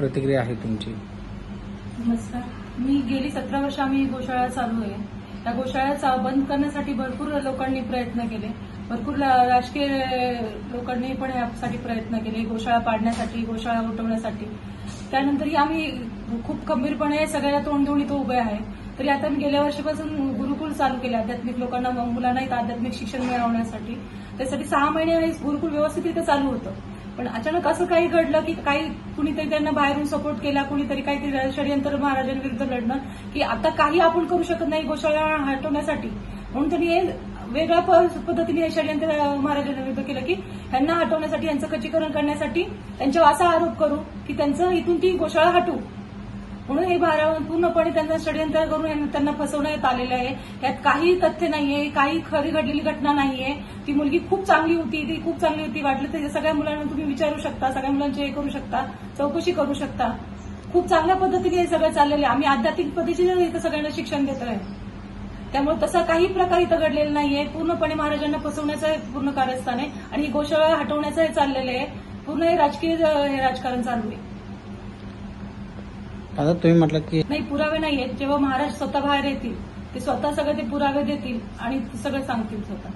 प्रतिक्रिया आहे तुमची? नमस्कार. मी गेली 17 वर्ष आम्ही गोशाळा चालू आहे. त्या गोशाळा बंद करण्यासाठी भरपूर लोकांनी प्रयत्न केले. भरपूर राजकीय लोकांनी पण यासाठी प्रयत्न केले, गोशाळा पाडण्यासाठी, गोशाळा उठवण्यासाठी. त्यानंतरही आम्ही खूप खंबीरपणे सगळ्या तोंड इथं उभे आहे. तरी आता मी गेल्या वर्षीपासून गुरुकुल चालू केले आध्यात्मिक लोकांना, मुलांना एक आध्यात्मिक शिक्षण मिळवण्यासाठी. त्यासाठी 6 महिने गुरुकुल व्यवस्थितरित्या चालू होतं. पण अचानक असं काही घडलं की काही कुणीतरी त्यांना बाहेरून सपोर्ट केला, कुणीतरी काहीतरी षडयंत्र महाराजांविरुद्ध लढणं की आता काही आपण करू शकत नाही गोशाळा हटवण्यासाठी, म्हणून त्यांनी हे वेगळ्या पद्धतीने हे षडयंत्र महाराजांविरुद्ध केलं की ह्यांना हटवण्यासाठी, यांचं खच्चीकरण करण्यासाठी त्यांच्यावर असा आरोप करू की त्यांचं इथून ती गोशाळा हटवू, म्हणून हे पूर्णपणे त्यांना षडयंत्र करून त्यांना फसवण्यात आलेलं आहे. यात काही तथ्य नाहीये, काही खरी घडलेली घटना नाहीये. ती मुलगी खूप चांगली होती, ती खूप चांगली होती. वाटलं तर सगळ्या मुलांना तुम्ही विचारू शकता, सगळ्या मुलांचे हे करू शकता, चौकशी करू शकता. खूप चांगल्या पद्धतीने हे सगळं चाललेलं आहे. आम्ही आध्यात्मिक पद्धतीने इथं सगळ्यांना शिक्षण देत आहे. त्यामुळे तसा काही प्रकार इथं घडलेला नाहीये. पूर्णपणे महाराजांना फसवण्याचं हे पूर्ण कारस्थान आहे आणि ही गोशाळा हटवण्याचं हे चाललेलं आहे. पूर्ण हे राजकीय राजकारण चालू आहे. आता तुम्ही म्हटलं की नाही, पुरावे नाहीयेत. जेव्हा महाराज स्वतः बाहेर येतील, ते स्वतः सगळे ते पुरावे देतील आणि सगळं सांगतील स्वतः.